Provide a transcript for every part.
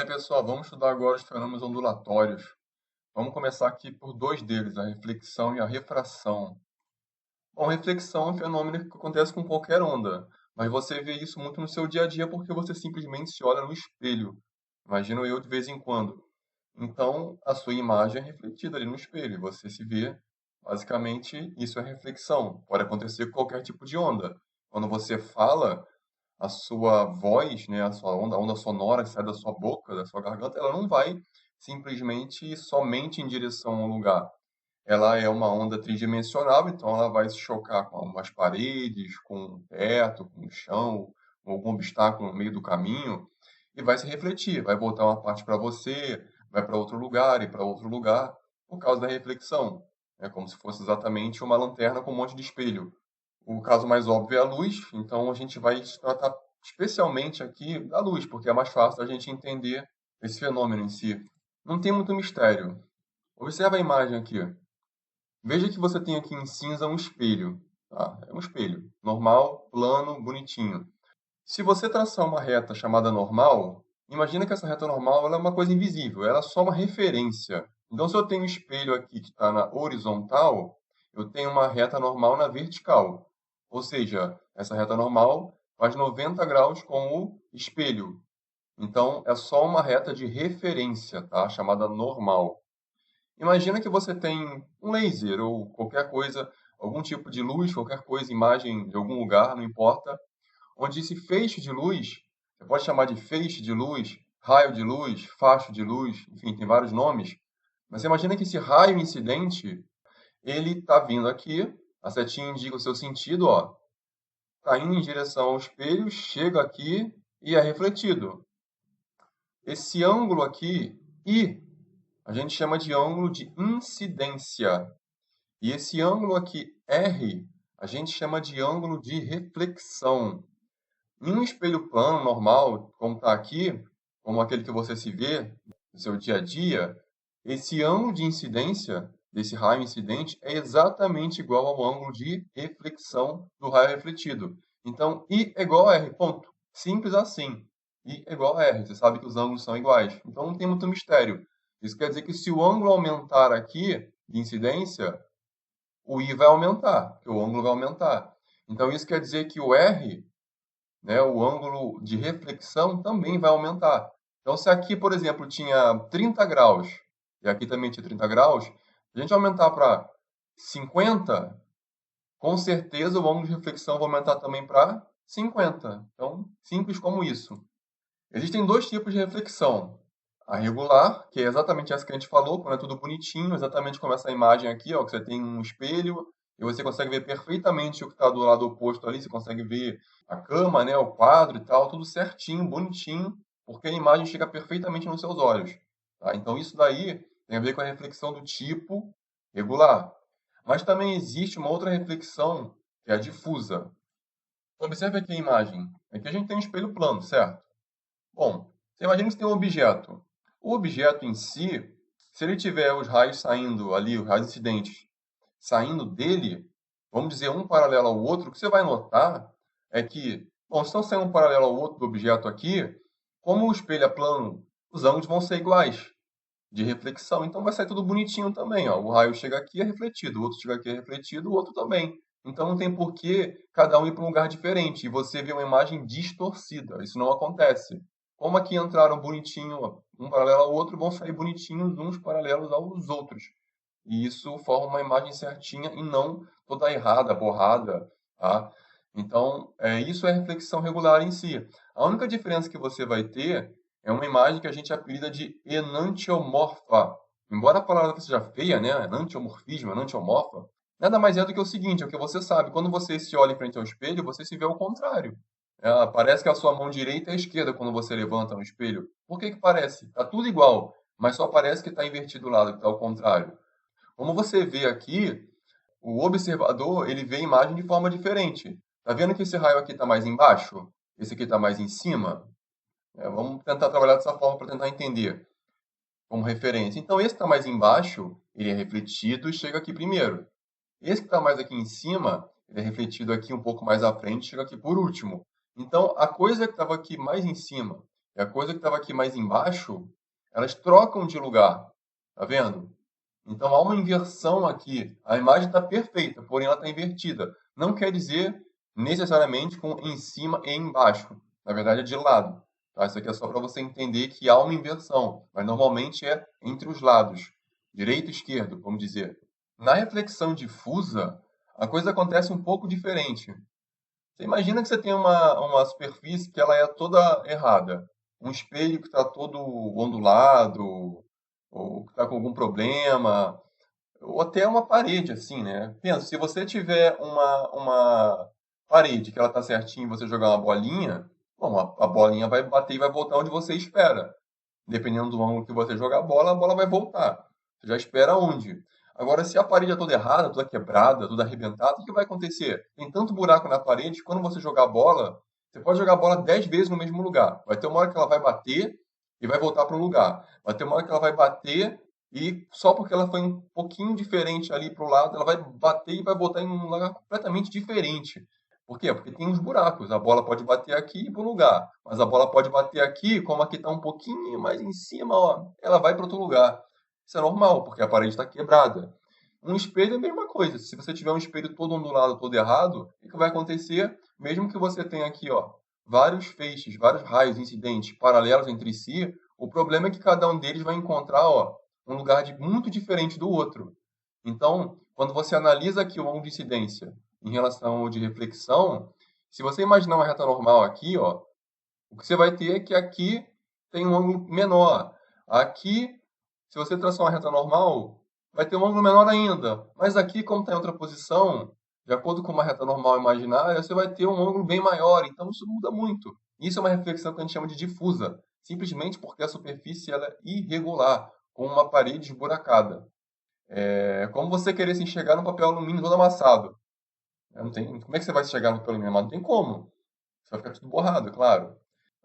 Fala aí, pessoal, vamos estudar agora os fenômenos ondulatórios. Vamos começar aqui por dois deles, a reflexão e a refração. Bom, reflexão é um fenômeno que acontece com qualquer onda, mas você vê isso muito no seu dia a dia porque você simplesmente se olha no espelho. Imagino eu de vez em quando. Então, a sua imagem é refletida ali no espelho e você se vê. Basicamente, isso é reflexão. Pode acontecer com qualquer tipo de onda. Quando você fala, a sua voz, né, a onda sonora que sai da sua boca, da sua garganta, ela não vai simplesmente e somente em direção a um lugar. Ela é uma onda tridimensional, então ela vai se chocar com as paredes, com o teto, com o chão, com algum obstáculo no meio do caminho e vai se refletir, vai voltar uma parte para você, vai para outro lugar e para outro lugar, por causa da reflexão. É como se fosse exatamente uma lanterna com um monte de espelho. O caso mais óbvio é a luz, então a gente vai tratar especialmente aqui da luz, porque é mais fácil a gente entender esse fenômeno em si. Não tem muito mistério. Observa a imagem aqui. Veja que você tem aqui em cinza um espelho. Tá? É um espelho. Normal, plano, bonitinho. Se você traçar uma reta chamada normal, imagina que essa reta normal ela é uma coisa invisível, ela é só uma referência. Então, se eu tenho um espelho aqui que está na horizontal, eu tenho uma reta normal na vertical. Ou seja, essa reta normal faz 90 graus com o espelho. Então, é só uma reta de referência, tá? Chamada normal. Imagina que você tem um laser ou qualquer coisa, algum tipo de luz, qualquer coisa, imagem de algum lugar, não importa, onde esse feixe de luz, você pode chamar de feixe de luz, raio de luz, facho de luz, enfim, tem vários nomes. Mas você imagina que esse raio incidente, ele está vindo aqui, a setinha indica o seu sentido, ó, está indo em direção ao espelho, chega aqui e é refletido. Esse ângulo aqui, I, a gente chama de ângulo de incidência. E esse ângulo aqui, R, a gente chama de ângulo de reflexão. Em um espelho plano, normal, como está aqui, como aquele que você se vê no seu dia a dia, esse ângulo de incidência desse raio incidente é exatamente igual ao ângulo de reflexão do raio refletido. Então, I é igual a R, ponto. Simples assim. I é igual a R. Você sabe que os ângulos são iguais. Então, não tem muito mistério. Isso quer dizer que se o ângulo aumentar aqui, de incidência, o I vai aumentar, que o ângulo vai aumentar. Então, isso quer dizer que o R, né, o ângulo de reflexão também vai aumentar. Então, se aqui, por exemplo, tinha 30 graus, e aqui também tinha 30 graus, se a gente aumentar para 50, com certeza o ângulo de reflexão vai aumentar também para 50. Então, simples como isso. Existem dois tipos de reflexão. A regular, que é exatamente essa que a gente falou, quando é tudo bonitinho, exatamente como essa imagem aqui, ó, que você tem um espelho e você consegue ver perfeitamente o que está do lado oposto ali, você consegue ver a cama, né, o quadro e tal, tudo certinho, bonitinho, porque a imagem chega perfeitamente nos seus olhos. Tá? Então isso daí tem a ver com a reflexão do tipo regular. Mas também existe uma outra reflexão, que é a difusa. Observe aqui a imagem. Aqui a gente tem um espelho plano, certo? Bom, você imagina que você tem um objeto. O objeto em si, se ele tiver os raios saindo ali, os raios incidentes saindo dele, vamos dizer um paralelo ao outro, o que você vai notar é que, bom, se estão saindo um paralelo ao outro do objeto aqui, como o espelho é plano, os ângulos vão ser iguais de reflexão, então vai sair tudo bonitinho também, ó. O raio chega aqui é refletido, o outro chega aqui é refletido, o outro também. Então não tem por que cada um ir para um lugar diferente e você vê uma imagem distorcida. Isso não acontece. Como aqui entraram bonitinho, ó, um paralelo ao outro, vão sair bonitinhos uns paralelos aos outros. E isso forma uma imagem certinha e não toda errada, borrada, tá? Então, isso é reflexão regular em si. A única diferença que você vai ter é uma imagem que a gente apelida de enantiomorfa. Embora a palavra seja feia, né? Enantiomorfismo, enantiomorfa, nada mais é do que o seguinte, é o que você sabe. Quando você se olha em frente ao espelho, você se vê ao contrário. Parece que a sua mão direita é a esquerda quando você levanta no espelho. Por que que parece? Tá tudo igual, mas só parece que está invertido o lado, que está ao contrário. Como você vê aqui, o observador ele vê a imagem de forma diferente. Tá vendo que esse raio aqui está mais embaixo? Esse aqui está mais em cima? Vamos tentar trabalhar dessa forma para tentar entender como referência. Então, esse que está mais embaixo, ele é refletido e chega aqui primeiro. Esse que está mais aqui em cima, ele é refletido aqui um pouco mais à frente e chega aqui por último. Então, a coisa que estava aqui mais em cima e a coisa que estava aqui mais embaixo, elas trocam de lugar. Tá vendo? Então há uma inversão aqui. A imagem está perfeita, porém ela está invertida. Não quer dizer necessariamente com em cima e embaixo. Na verdade é de lado. Tá? Isso aqui é só para você entender que há uma inversão, mas normalmente é entre os lados, direito e esquerdo, vamos dizer. Na reflexão difusa, a coisa acontece um pouco diferente. Você imagina que você tem uma superfície que ela é toda errada. Um espelho que está todo ondulado, ou que está com algum problema, ou até uma parede, assim, né? Pensa, se você tiver uma parede que ela está certinha e você jogar uma bolinha, bom, a bolinha vai bater e vai voltar onde você espera. Dependendo do ângulo que você jogar a bola vai voltar. Você já espera onde? Agora, se a parede é toda errada, toda quebrada, toda arrebentada, o que vai acontecer? Tem tanto buraco na parede que quando você jogar a bola, você pode jogar a bola 10 vezes no mesmo lugar. Vai ter uma hora que ela vai bater e vai voltar para um lugar. Vai ter uma hora que ela vai bater e só porque ela foi um pouquinho diferente ali para o lado, ela vai bater e vai voltar em um lugar completamente diferente. Por quê? Porque tem uns buracos. A bola pode bater aqui e ir para um lugar. Mas a bola pode bater aqui, como aqui está um pouquinho mais em cima, ó, ela vai para outro lugar. Isso é normal, porque a parede está quebrada. Um espelho é a mesma coisa. Se você tiver um espelho todo ondulado, todo errado, o que vai acontecer? Mesmo que você tenha aqui, ó, vários feixes, vários raios incidentes paralelos entre si, o problema é que cada um deles vai encontrar, ó, um lugar muito diferente do outro. Então, quando você analisa aqui o ângulo de incidência em relação ao de reflexão, se você imaginar uma reta normal aqui, ó, o que você vai ter é que aqui tem um ângulo menor. Aqui, se você traçar uma reta normal, vai ter um ângulo menor ainda. Mas aqui, como está em outra posição, de acordo com uma reta normal imaginária, você vai ter um ângulo bem maior. Então, isso muda muito. Isso é uma reflexão que a gente chama de difusa, simplesmente porque a superfície ela é irregular, com uma parede esburacada. É como você querer se enxergar no papel alumínio todo amassado. Não tem, como é que você vai se enxergar no papel alumínio amassado? Não tem como. Você vai ficar tudo borrado, é claro.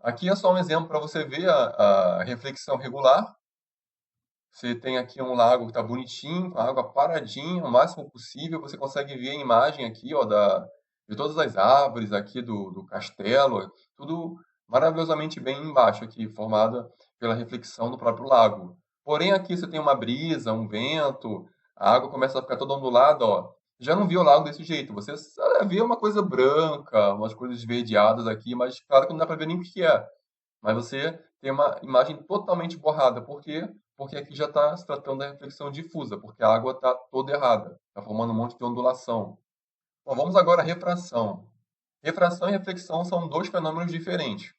Aqui é só um exemplo para você ver a reflexão regular. Você tem aqui um lago que está bonitinho, com a água paradinha, o máximo possível. Você consegue ver a imagem aqui, ó, de todas as árvores aqui do castelo. Tudo maravilhosamente bem embaixo aqui, formada pela reflexão do próprio lago. Porém, aqui você tem uma brisa, um vento, a água começa a ficar toda ondulada, ó. Já não viu o lago desse jeito. Você vê uma coisa branca, umas coisas esverdeadas aqui, mas claro que não dá para ver nem o que é. Mas você tem uma imagem totalmente borrada. Por quê? Porque aqui já está se tratando da reflexão difusa, porque a água está toda errada, está formando um monte de ondulação. Bom, vamos agora à refração. Refração e reflexão são dois fenômenos diferentes.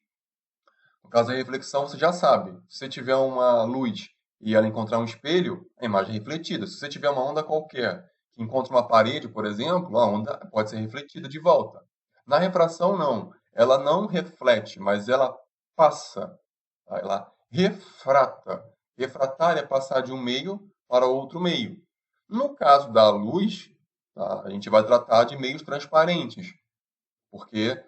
No caso da reflexão, você já sabe. Se você tiver uma luz e ela encontrar um espelho, a imagem é refletida. Se você tiver uma onda qualquer que encontra uma parede, por exemplo, a onda pode ser refletida de volta. Na refração, não. Ela não reflete, mas ela passa. Ela refrata. Refratar é passar de um meio para outro meio. No caso da luz, tá, a gente vai tratar de meios transparentes, porque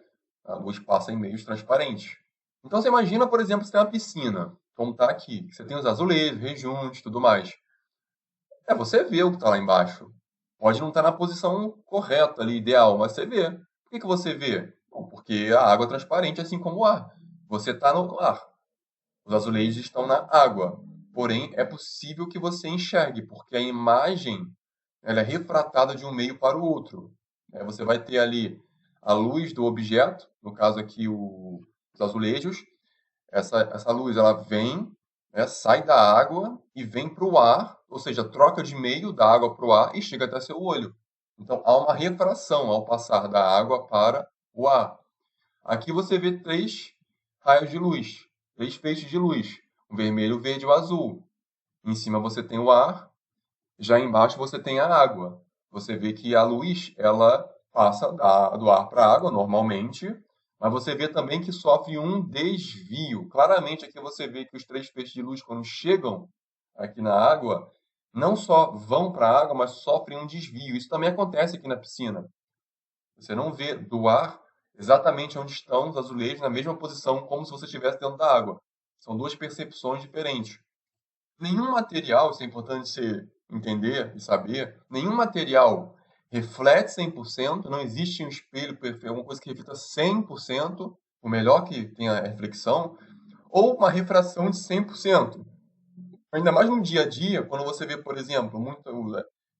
a luz passa em meios transparentes. Então você imagina, por exemplo, você tem uma piscina, como está aqui. Você tem os azulejos, rejuntos, tudo mais. É, você vê o que está lá embaixo. Pode não estar na posição correta ali, ideal, mas você vê. Por que você vê? Bom, porque a água é transparente, assim como o ar. Você está no ar. Os azulejos estão na água. Porém, é possível que você enxergue, porque a imagem ela é refratada de um meio para o outro. Você vai ter ali a luz do objeto, no caso aqui os azulejos. Essa luz ela vem, né, sai da água e vem para o ar, ou seja, troca de meio da água para o ar e chega até seu olho. Então há uma refração ao passar da água para o ar. Aqui você vê três raios de luz, três feixes de luz, o vermelho, o verde e o azul. Em cima você tem o ar, já embaixo você tem a água. Você vê que a luz ela passa do ar para a água normalmente, mas você vê também que sofre um desvio. Claramente aqui você vê que os três feixes de luz, quando chegam aqui na água, não só vão para a água, mas sofrem um desvio. Isso também acontece aqui na piscina. Você não vê do ar exatamente onde estão os azulejos na mesma posição, como se você estivesse dentro da água. São duas percepções diferentes. Nenhum material, isso é importante você entender e saber, nenhum material reflete 100%, não existe um espelho perfeito, uma coisa que reflita 100%, o melhor que tem a reflexão, ou uma refração de 100%. Ainda mais no dia a dia, quando você vê, por exemplo, muito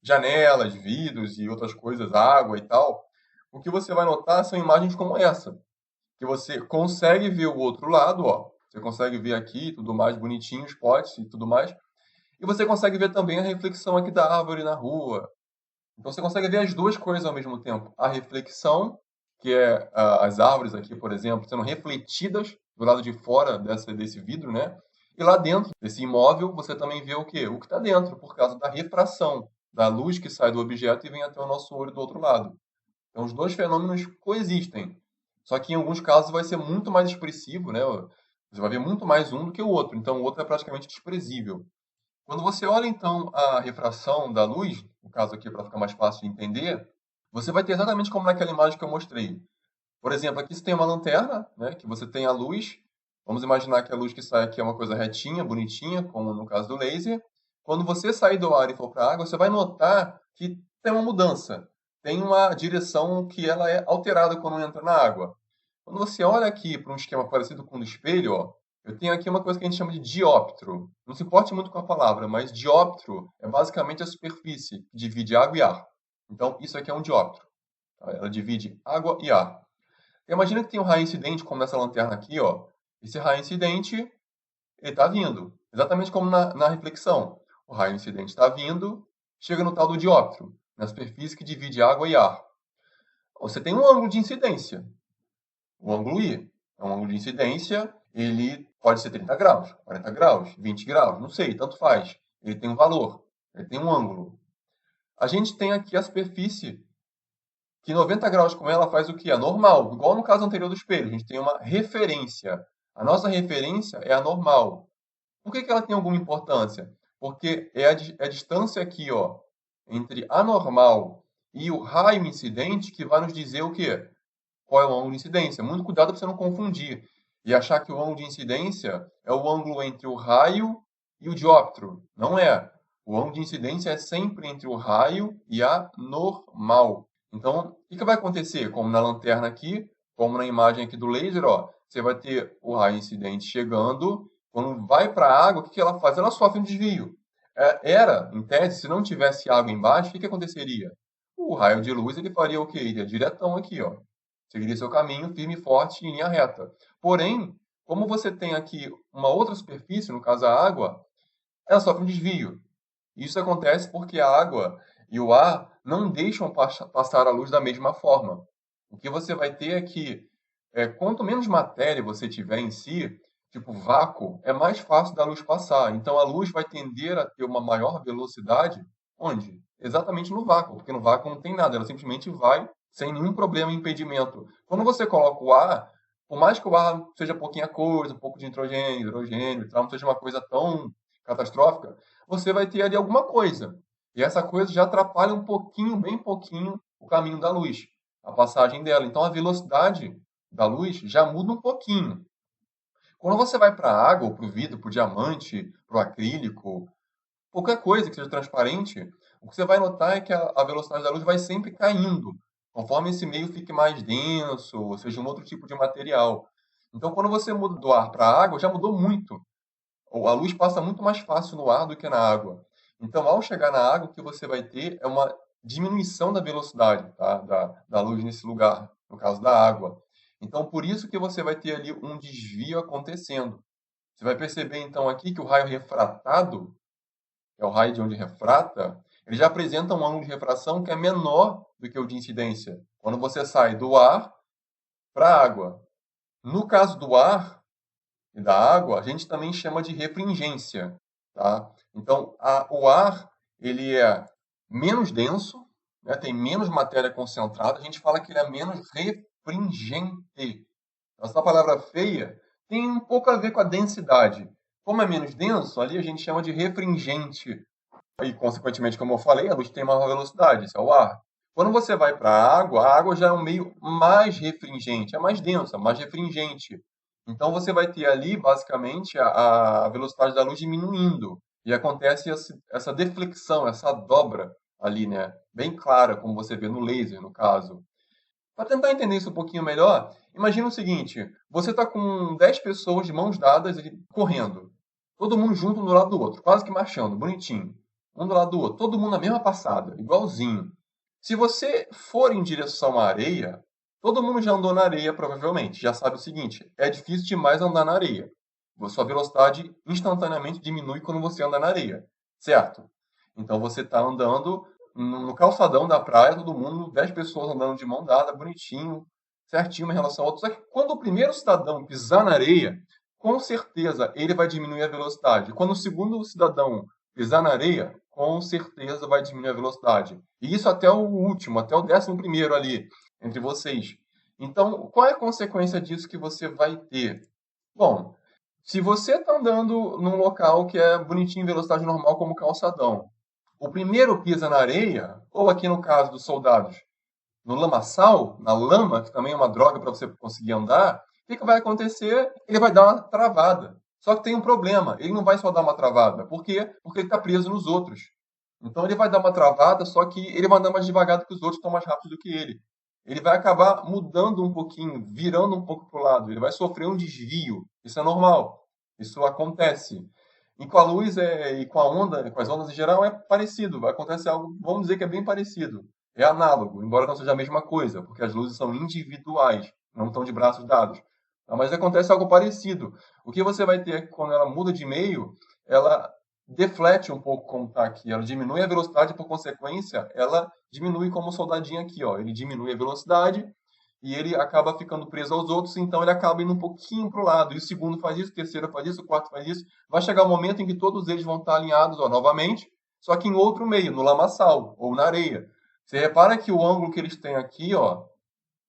janelas, vidros e outras coisas, água e tal, o que você vai notar são imagens como essa, que você consegue ver o outro lado, ó. Você consegue ver aqui tudo mais bonitinho, os potes e tudo mais. E você consegue ver também a reflexão aqui da árvore na rua. Então você consegue ver as duas coisas ao mesmo tempo. A reflexão, que é as árvores aqui, por exemplo, sendo refletidas do lado de fora desse vidro, né? E lá dentro desse imóvel, você também vê o quê? O que está dentro, por causa da refração, da luz que sai do objeto e vem até o nosso olho do outro lado. Então os dois fenômenos coexistem. Só que em alguns casos vai ser muito mais expressivo, né? Você vai ver muito mais um do que o outro. Então o outro é praticamente desprezível. Quando você olha, então, a refração da luz, no caso aqui para ficar mais fácil de entender, você vai ter exatamente como naquela imagem que eu mostrei. Por exemplo, aqui você tem uma lanterna, né, que você tem a luz. Vamos imaginar que a luz que sai aqui é uma coisa retinha, bonitinha, como no caso do laser. Quando você sair do ar e for para a água, você vai notar que tem uma mudança. Tem uma direção que ela é alterada quando entra na água. Quando você olha aqui para um esquema parecido com o do espelho, ó, eu tenho aqui uma coisa que a gente chama de dióptro. Não se importe muito com a palavra, mas dióptro é basicamente a superfície que divide água e ar. Então, isso aqui é um dióptro. Tá? Ela divide água e ar. Imagina que tem um raio incidente, como nessa lanterna aqui, ó. Esse raio incidente, ele está vindo. Exatamente como na reflexão. O raio incidente está vindo, chega no tal do dióptro, na superfície que divide água e ar. Você tem um ângulo de incidência. O ângulo I é um ângulo de incidência, ele pode ser 30 graus, 40 graus, 20 graus, não sei, tanto faz. Ele tem um valor, ele tem um ângulo. A gente tem aqui a superfície, que 90 graus com ela faz o quê? A normal, igual no caso anterior do espelho. A gente tem uma referência. A nossa referência é a normal. Por que ela tem alguma importância? Porque é a distância aqui, ó, entre a normal e o raio incidente que vai nos dizer o quê? Qual é o ângulo de incidência. Muito cuidado para você não confundir e achar que o ângulo de incidência é o ângulo entre o raio e o dióptro. Não é. O ângulo de incidência é sempre entre o raio e a normal. Então, o que vai acontecer? Como na lanterna aqui, como na imagem aqui do laser, ó, você vai ter o raio incidente chegando. Quando vai para a água, o que ela faz? Ela sofre um desvio. Em tese, se não tivesse água embaixo, o que aconteceria? O raio de luz ele faria o quê? Iria diretão aqui, ó. Seguiria seu caminho firme e forte em linha reta. Porém, como você tem aqui uma outra superfície, no caso a água, ela sofre um desvio. Isso acontece porque a água e o ar não deixam passar a luz da mesma forma. O que você vai ter é que, quanto menos matéria você tiver em si, tipo vácuo, é mais fácil da luz passar. Então a luz vai tender a ter uma maior velocidade, onde? Exatamente no vácuo, porque no vácuo não tem nada, ela simplesmente vai sem nenhum problema e impedimento. Quando você coloca o ar, por mais que o ar seja pouquinha coisa, um pouco de nitrogênio, hidrogênio, não seja uma coisa tão catastrófica, você vai ter ali alguma coisa. E essa coisa já atrapalha um pouquinho, bem pouquinho, o caminho da luz, a passagem dela. Então a velocidade da luz já muda um pouquinho. Quando você vai para a água, ou para o vidro, para o diamante, para o acrílico, qualquer coisa que seja transparente, o que você vai notar é que a velocidade da luz vai sempre caindo, conforme esse meio fique mais denso, ou seja, um outro tipo de material. Então, quando você muda do ar para a água, já mudou muito. A luz passa muito mais fácil no ar do que na água. Então, ao chegar na água, o que você vai ter é uma diminuição da velocidade, tá? da luz nesse lugar, no caso da água. Então, por isso que você vai ter ali um desvio acontecendo. Você vai perceber, então, aqui que o raio refratado, que é o raio de onde refrata, ele já apresenta um ângulo de refração que é menor do que o de incidência, quando você sai do ar para a água. No caso do ar e da água, a gente também chama de refringência. Tá? Então, o ar ele é menos denso, né? Tem menos matéria concentrada, a gente fala que ele é menos refringente. Essa palavra feia tem um pouco a ver com a densidade. Como é menos denso, ali a gente chama de refringente. E, consequentemente, como eu falei, a luz tem maior velocidade, isso é o ar. Quando você vai para a água já é um meio mais refringente, é mais densa, mais refringente. Então, você vai ter ali, basicamente, a velocidade da luz diminuindo. E acontece essa deflexão, essa dobra ali, né? Bem clara, como você vê no laser, no caso. Para tentar entender isso um pouquinho melhor, imagina o seguinte: você está com 10 pessoas de mãos dadas correndo. Todo mundo junto um do lado do outro, quase que marchando, bonitinho. Um do lado do outro, todo mundo na mesma passada, igualzinho. Se você for em direção à areia, todo mundo já andou na areia, provavelmente. Já sabe o seguinte: é difícil demais andar na areia. Sua velocidade instantaneamente diminui quando você anda na areia, certo? Então você está andando no calçadão da praia, todo mundo, 10 pessoas andando de mão dada, bonitinho, certinho em relação ao outro. Só que quando o primeiro cidadão pisar na areia, com certeza ele vai diminuir a velocidade. Quando o segundo cidadão pisar na areia, com certeza vai diminuir a velocidade. E isso até o último, até o 11º ali, entre vocês. Então, qual é a consequência disso que você vai ter? Bom, se você está andando num local que é bonitinho em velocidade normal, como calçadão, o primeiro pisa na areia, ou aqui no caso dos soldados, no lamaçal, na lama, que também é uma droga para você conseguir andar, o que vai acontecer? Ele vai dar uma travada. Só que tem um problema, ele não vai só dar uma travada. Por quê? Porque ele está preso nos outros. Então ele vai dar uma travada, só que ele vai andar mais devagar do que os outros, estão mais rápido do que ele. Ele vai acabar mudando um pouquinho, virando um pouco para o lado. Ele vai sofrer um desvio. Isso é normal. Isso acontece. E com a luz e com a onda, com as ondas em geral, é parecido. Acontece algo, vamos dizer que é bem parecido. É análogo, embora não seja a mesma coisa, porque as luzes são individuais, não estão de braços dados. Mas acontece algo parecido. O que você vai ter quando ela muda de meio, ela deflete um pouco como está aqui. Ela diminui a velocidade, por consequência, ela diminui como o soldadinho aqui. Ó. Ele diminui a velocidade e ele acaba ficando preso aos outros, então ele acaba indo um pouquinho para o lado. E o segundo faz isso, o terceiro faz isso, o quarto faz isso. Vai chegar um momento em que todos eles vão estar alinhados novamente, só que em outro meio, no lamaçal ou na areia. Você repara que o ângulo que eles têm aqui, ó,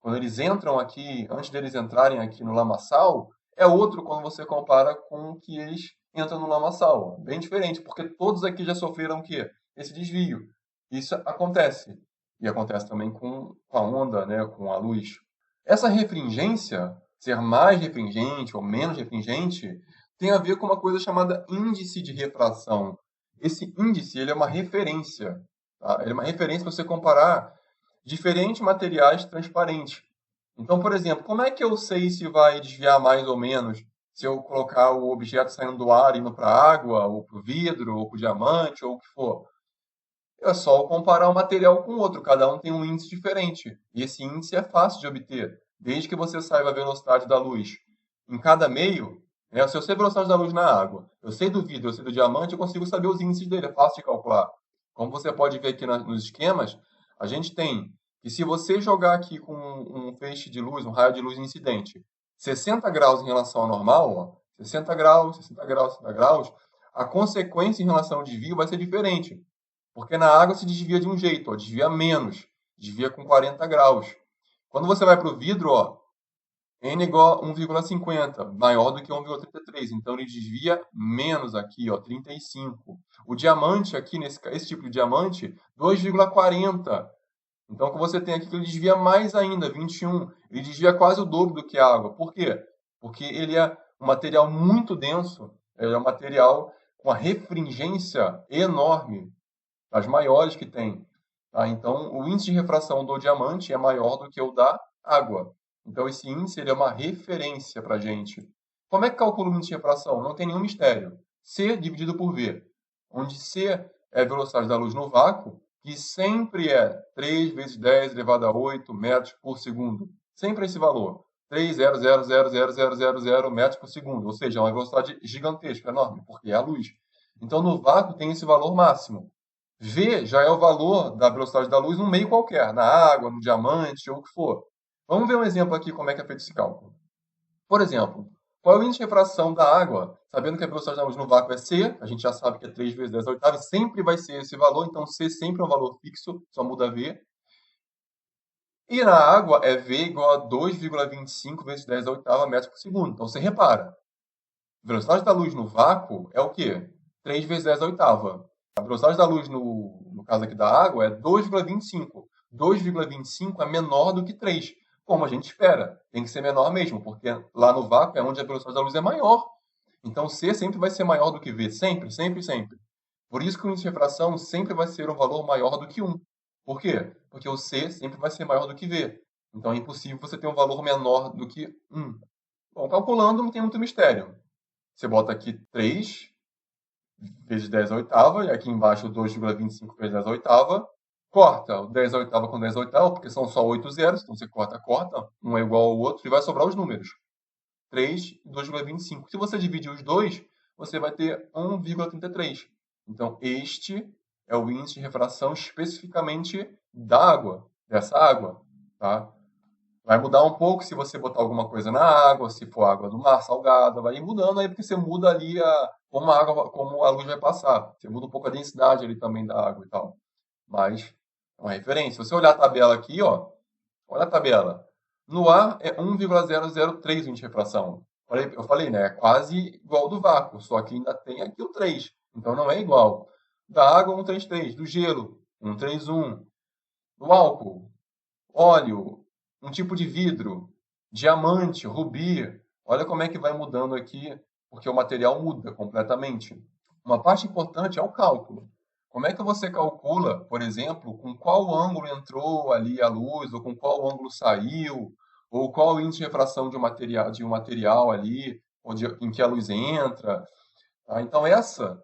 quando eles entram aqui, antes deles entrarem aqui no lamaçal, é outro quando você compara com o que eles entram no lamaçal. Bem diferente, porque todos aqui já sofreram o quê? Esse desvio. Isso acontece. E acontece também com a onda, né, com a luz. Essa refringência, ser mais refringente ou menos refringente, tem a ver com uma coisa chamada índice de refração. Esse índice ele é uma referência. Tá? Ele é uma referência para você comparar diferentes materiais transparentes. Então, por exemplo, como é que eu sei se vai desviar mais ou menos se eu colocar o objeto saindo do ar indo para a água, ou para o vidro, ou para o diamante, ou o que for? É só eu comparar um material com o outro, cada um tem um índice diferente. E esse índice é fácil de obter, desde que você saiba a velocidade da luz em cada meio. Né? Se eu sei a velocidade da luz na água, eu sei do vidro, eu sei do diamante, eu consigo saber os índices dele, é fácil de calcular. Como você pode ver aqui nos esquemas, a gente tem que se você jogar aqui com um feixe de luz, um raio de luz incidente, 60 graus em relação ao normal, ó, 60 graus, 60 graus, 60 graus, a consequência em relação ao desvio vai ser diferente. Porque na água se desvia de um jeito, ó, desvia menos, desvia com 40 graus. Quando você vai para o vidro, ó, N igual a 1,50, maior do que 1,33. Então ele desvia menos aqui, ó, 35. O diamante aqui, esse tipo de diamante, 2,40. Então o que você tem aqui que ele desvia mais ainda, 21. Ele desvia quase o dobro do que a água. Por quê? Porque ele é um material muito denso, ele é um material com uma refringência enorme, as maiores que tem. Tá? Então, o índice de refração do diamante é maior do que o da água. Então, esse índice ele é uma referência para a gente. Como é que calcula o índice de refração? Não tem nenhum mistério. C dividido por V, onde C é a velocidade da luz no vácuo, que sempre é 3 vezes 10 elevado a 8 metros por segundo. Sempre esse valor. 3,0000000 metros por segundo. Ou seja, é uma velocidade gigantesca, enorme, porque é a luz. Então, no vácuo tem esse valor máximo. V já é o valor da velocidade da luz num meio qualquer, na água, no diamante ou o que for. Vamos ver um exemplo aqui como é que é feito esse cálculo. Por exemplo, qual é o índice de refração da água? Sabendo que a velocidade da luz no vácuo é C, a gente já sabe que é 3 vezes 10 oitavas, sempre vai ser esse valor, então C sempre é um valor fixo, só muda V. E na água é V igual a 2,25 vezes 10 oitava metros por segundo. Então você repara, a velocidade da luz no vácuo é o quê? 3 vezes 10 oitava. A velocidade da luz, no caso aqui da água, é 2,25. 2,25 é menor do que 3, como a gente espera. Tem que ser menor mesmo, porque lá no vácuo é onde a velocidade da luz é maior. Então, C sempre vai ser maior do que V. Sempre, sempre, sempre. Por isso que o índice de refração sempre vai ser um valor maior do que 1. Por quê? Porque o C sempre vai ser maior do que V. Então é impossível você ter um valor menor do que 1. Bom, calculando não tem muito mistério. Você bota aqui 3 vezes 10 à oitava, e aqui embaixo 2,25 vezes 10 à oitava. Corta o 10 à oitava com 10 à oitava, porque são só 8 zeros, então você corta, um é igual ao outro, e vai sobrar os números. 3 e 2,25. Se você dividir os dois, você vai ter 1,33. Então, este é o índice de refração especificamente da água, dessa água. Tá? Vai mudar um pouco se você botar alguma coisa na água, se for água do mar, salgada, vai ir mudando aí, porque você muda ali como a água, como a luz vai passar. Você muda um pouco a densidade ali também da água e tal. Mas é uma referência. Se você olhar a tabela aqui, ó, olha a tabela. No ar é 1,003 o índice de refração. Eu falei, né? É quase igual ao do vácuo, só que ainda tem aqui o 3. Então não é igual. Da água, 133. Do gelo, 131. Do álcool, óleo, um tipo de vidro, diamante, rubi. Olha como é que vai mudando aqui, porque o material muda completamente. Uma parte importante é o cálculo. Como é que você calcula, por exemplo, com qual ângulo entrou ali a luz, ou com qual ângulo saiu, ou qual o índice de refração de um material ali, em que a luz entra? Tá? Então, essa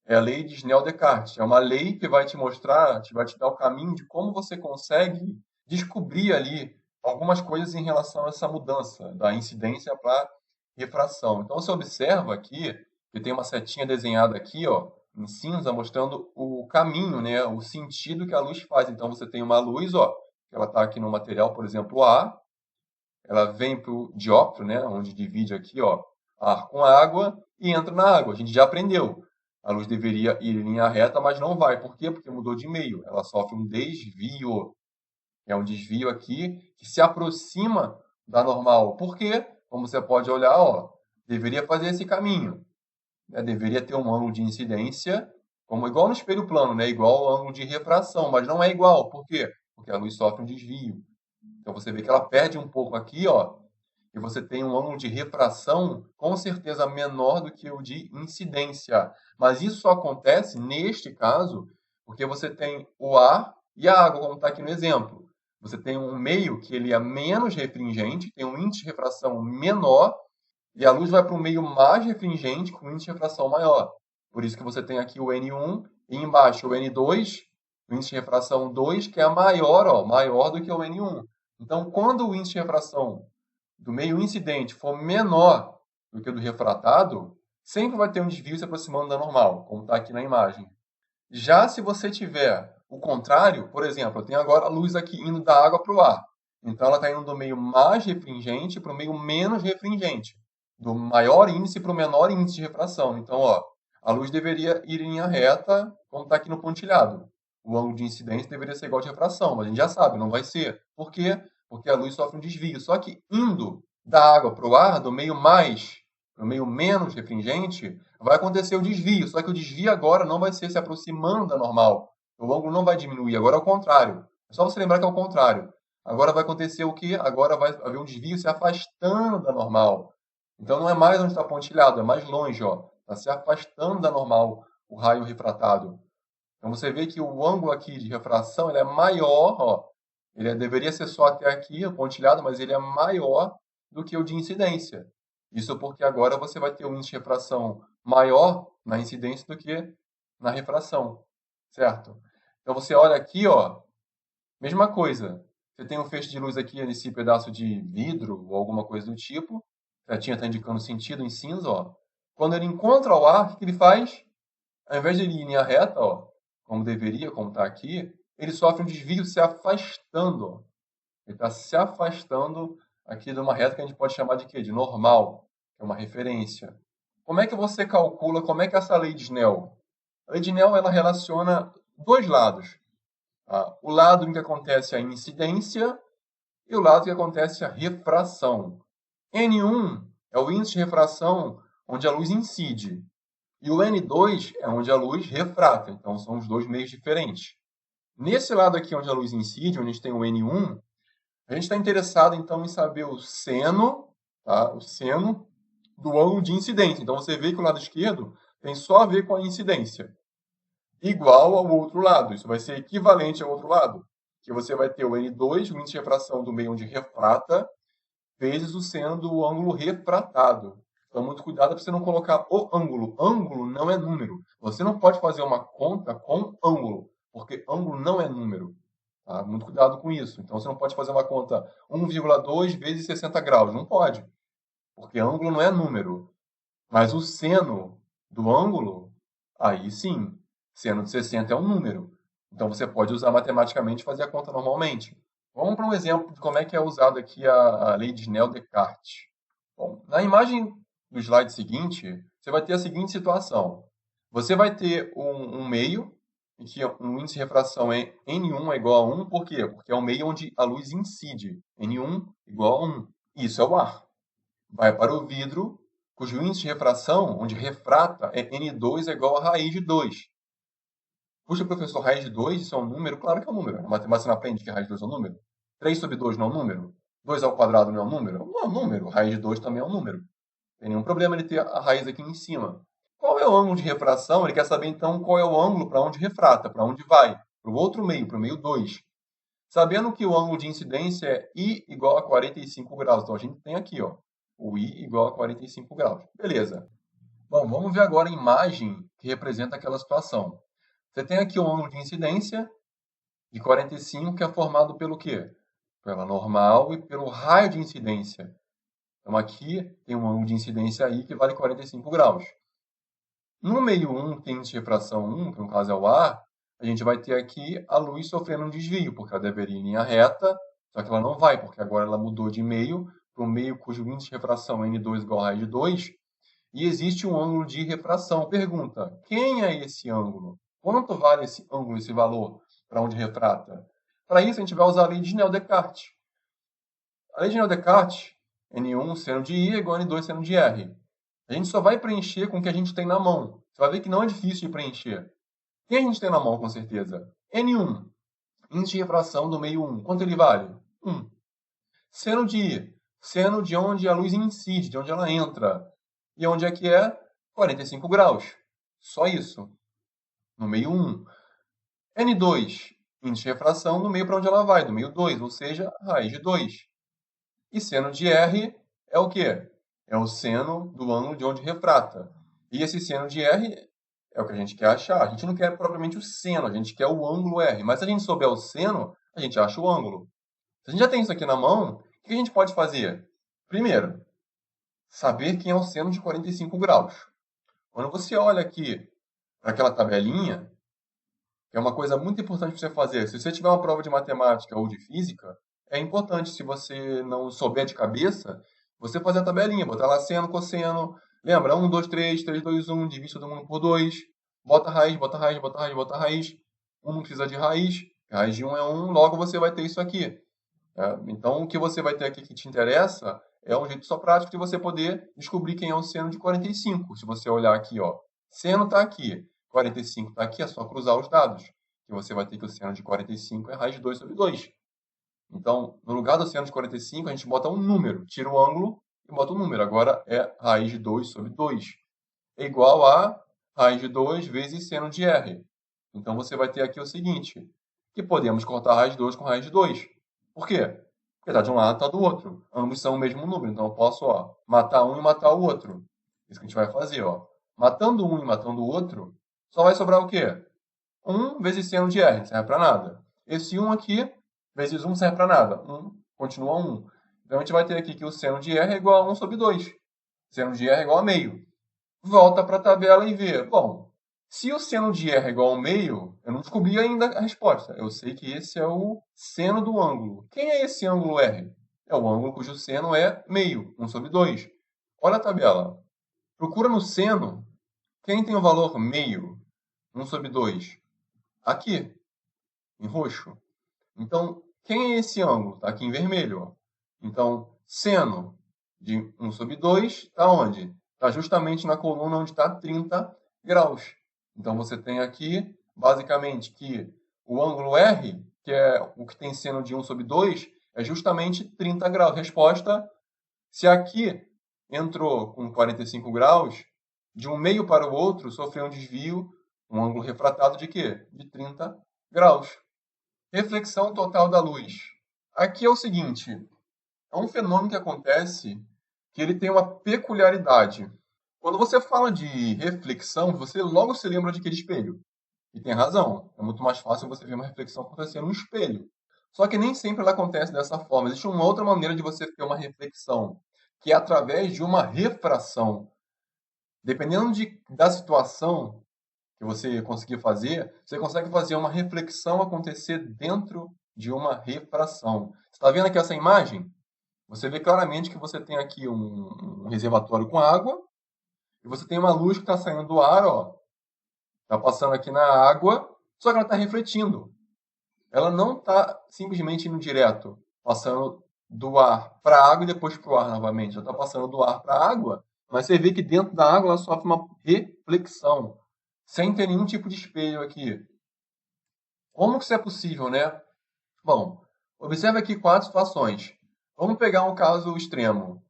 é a lei de Snell-Descartes. É uma lei que vai te mostrar, vai te dar o caminho de como você consegue descobrir ali algumas coisas em relação a essa mudança da incidência para refração. Então, você observa aqui que tem uma setinha desenhada aqui, ó, em cinza, mostrando o caminho, né, o sentido que a luz faz. Então, você tem uma luz, ó, que ela está aqui no material, por exemplo, A, ela vem para o dióptro, né, onde divide aqui, ó, ar com água, e entra na água. A gente já aprendeu. A luz deveria ir em linha reta, mas não vai. Por quê? Porque mudou de meio. Ela sofre um desvio. É um desvio aqui que se aproxima da normal. Por quê? Como você pode olhar, ó, deveria fazer esse caminho. Né? Deveria ter um ângulo de incidência, como igual no espelho plano, né? Igual ao ângulo de refração, mas não é igual. Por quê? Porque a luz sofre um desvio. Então você vê que ela perde um pouco aqui, ó, e você tem um ângulo de refração com certeza menor do que o de incidência. Mas isso só acontece, neste caso, porque você tem o ar e a água, como está aqui no exemplo. Você tem um meio que ele é menos refringente, tem um índice de refração menor, e a luz vai para um meio mais refringente, com um índice de refração maior. Por isso que você tem aqui o N1 e embaixo o N2, o índice de refração 2, que é maior, ó, maior do que o N1. Então, quando o índice de refração do meio incidente for menor do que o do refratado, sempre vai ter um desvio se aproximando da normal, como está aqui na imagem. Já se você tiver o contrário, por exemplo, eu tenho agora a luz aqui indo da água para o ar. Então ela está indo do meio mais refringente para o meio menos refringente. Do maior índice para o menor índice de refração. Então, ó, a luz deveria ir em linha reta, como está aqui no pontilhado. O ângulo de incidência deveria ser igual de refração, mas a gente já sabe, não vai ser. Por quê? Porque a luz sofre um desvio. Só que indo da água para o ar, do meio mais para o meio menos refringente, vai acontecer o desvio. Só que o desvio agora não vai ser se aproximando da normal. O ângulo não vai diminuir, agora é o contrário. É só você lembrar que é o contrário. Agora vai acontecer o quê? Agora vai haver um desvio se afastando da normal. Então não é mais onde está pontilhado, é mais longe, ó. Está se afastando da normal o raio refratado. Então você vê que o ângulo aqui de refração ele é maior, ó. Deveria ser só até aqui, o pontilhado, mas ele é maior do que o de incidência. Isso porque agora você vai ter um índice de refração maior na incidência do que na refração, certo? Então você olha aqui, ó, mesma coisa. Você tem um feixe de luz aqui nesse pedaço de vidro ou alguma coisa do tipo. A tinha está indicando sentido em cinza, ó. Quando ele encontra o ar, o que ele faz? Ao invés de ele ir em linha reta, ó, como deveria, como está aqui, ele sofre um desvio se afastando, ó. Ele está se afastando aqui de uma reta que a gente pode chamar de quê? De normal, que é uma referência. Como é que você calcula, como é que é essa lei de Snell? A lei de Snell, ela relaciona dois lados. Tá? O lado em que acontece a incidência e o lado que acontece a refração. N1 é o índice de refração onde a luz incide. E o N2 é onde a luz refrata. Então, são os dois meios diferentes. Nesse lado aqui onde a luz incide, onde a gente tem o N1, a gente está interessado, então, em saber o seno, tá? O seno do ângulo de incidência. Então, você vê que o lado esquerdo tem só a ver com a incidência. Igual ao outro lado. Isso vai ser equivalente ao outro lado. que você vai ter o N2, o índice de refração do meio onde refrata, vezes o seno do ângulo refratado. Então, muito cuidado para você não colocar o ângulo. Ângulo não é número. Você não pode fazer uma conta com ângulo, porque ângulo não é número. Tá? Muito cuidado com isso. Então, você não pode fazer uma conta 1,2 vezes 60 graus. Não pode, porque ângulo não é número. Mas o seno do ângulo, aí sim, seno de 60 é um número. Então, você pode usar matematicamente e fazer a conta normalmente. Vamos para um exemplo de como é que é usado aqui a lei de Snell-Descartes. Bom, na imagem do slide seguinte, você vai ter a seguinte situação. Você vai ter um meio em que um índice de refração é N1 é igual a 1, por quê? Porque é o meio onde a luz incide. N1 igual a 1. Isso é o ar. Vai para o vidro, cujo índice de refração, onde refrata, é N2 é igual a raiz de 2. Puxa, professor, raiz de 2, isso é um número? Claro que é um número. Na matemática você não aprende que raiz de 2 é um número. 3 sobre 2 não é um número? 2 ao quadrado não é um número? Não é um número. Raiz de 2 também é um número. Não tem nenhum problema ele ter a raiz aqui em cima. Qual é o ângulo de refração? Ele quer saber, então, qual é o ângulo para onde refrata, para onde vai. Para o outro meio, para o meio 2. Sabendo que o ângulo de incidência é I igual a 45 graus. Então, a gente tem aqui, ó, o I igual a 45 graus. Beleza. Bom, vamos ver agora a imagem que representa aquela situação. Você tem aqui o ângulo de incidência de 45, que é formado pelo quê? Pela normal e pelo raio de incidência. Então, aqui tem um ângulo de incidência I que vale 45 graus. No meio 1, que tem índice de refração 1, que no caso é o ar, a gente vai ter aqui a luz sofrendo um desvio, porque ela deveria ir em linha reta, só que ela não vai, porque agora ela mudou de meio para um meio cujo índice de refração é N2 igual a raiz de 2, e existe um ângulo de refração. Pergunta, quem é esse ângulo? Quanto vale esse ângulo, esse valor, para onde refrata? Para isso, a gente vai usar a lei de Snell-Descartes. A lei de Snell-Descartes, N1 seno de I é igual a N2 seno de R. A gente só vai preencher com o que a gente tem na mão. Você vai ver que não é difícil de preencher. O que a gente tem na mão, com certeza? N1, índice de refração do meio 1. Quanto ele vale? 1. Seno de I, seno de onde a luz incide, de onde ela entra. E onde é que é? 45 graus. Só isso. No meio 1. N2, índice de refração do meio para onde ela vai, do meio 2, ou seja, raiz de 2. E seno de R é o quê? É o seno do ângulo de onde refrata. E esse seno de R é o que a gente quer achar. A gente não quer propriamente o seno, a gente quer o ângulo R. Mas se a gente souber o seno, a gente acha o ângulo. Se a gente já tem isso aqui na mão, o que a gente pode fazer? Primeiro, saber quem é o seno de 45 graus. Quando você olha aqui para aquela tabelinha, que é uma coisa muito importante para você fazer. Se você tiver uma prova de matemática ou de física, é importante, se você não souber de cabeça, você fazer a tabelinha, botar lá seno, cosseno. Lembra? 1, 2, 3, 3, 2, 1, divide todo mundo por 2. Bota raiz, bota raiz, bota raiz, bota raiz. 1 não precisa de raiz. Raiz de 1 é 1, logo você vai ter isso aqui. Então, o que você vai ter aqui que te interessa é um jeito só prático de você poder descobrir quem é o seno de 45. Se você olhar aqui, ó, seno está aqui, 45 está aqui, é só cruzar os dados. Que você vai ter que o seno de 45 é raiz de 2 sobre 2. Então, no lugar do seno de 45, a gente bota um número, tira o ângulo e bota um número. Agora é raiz de 2 sobre 2. É igual a raiz de 2 vezes seno de R. Então, você vai ter aqui o seguinte, que podemos cortar raiz de 2 com raiz de 2. Por quê? Porque está de um lado e está do outro. Ambos são o mesmo número, então eu posso matar um e matar o outro. Isso que a gente vai fazer. Matando um e matando o outro, só vai sobrar o quê? 1 vezes seno de R, não serve para nada. Esse 1 aqui, vezes 1, serve para nada. 1 continua 1. Então, a gente vai ter aqui que o seno de R é igual a 1 sobre 2. Seno de R é igual a meio. Volta para a tabela e vê. Bom, se o seno de R é igual ao meio, eu não descobri ainda a resposta. Eu sei que esse é o seno do ângulo. Quem é esse ângulo R? É o ângulo cujo seno é meio, 1 sobre 2. Olha a tabela. Procura no seno quem tem o valor meio, 1 sobre 2. Aqui, em roxo. Então, quem é esse ângulo? Está aqui em vermelho. Então, seno de 1 sobre 2 está onde? Está justamente na coluna onde está 30 graus. Então, você tem aqui, basicamente, que o ângulo R, que é o que tem seno de 1 sobre 2, é justamente 30 graus. Resposta, se aqui entrou com 45 graus, de um meio para o outro, sofreu um desvio, um ângulo refratado de quê? De 30 graus. Reflexão total da luz. Aqui é o seguinte, é um fenômeno que acontece que ele tem uma peculiaridade. Quando você fala de reflexão, você logo se lembra de aquele espelho. E tem razão. É muito mais fácil você ver uma reflexão acontecer num espelho. Só que nem sempre ela acontece dessa forma. Existe uma outra maneira de você ter uma reflexão, que é através de uma refração. Dependendo da situação que você conseguir fazer, você consegue fazer uma reflexão acontecer dentro de uma refração. Você está vendo aqui essa imagem? Você vê claramente que você tem aqui um reservatório com água e você tem uma luz que está saindo do ar, ó, está passando aqui na água, só que ela está refletindo. Ela não está simplesmente indo direto, passando do ar para a água e depois para o ar novamente. Ela está passando do ar para a água, mas você vê que dentro da água ela sofre uma reflexão, sem ter nenhum tipo de espelho aqui. Como que isso é possível, né? Bom, observe aqui 4 situações. Vamos pegar um caso extremo.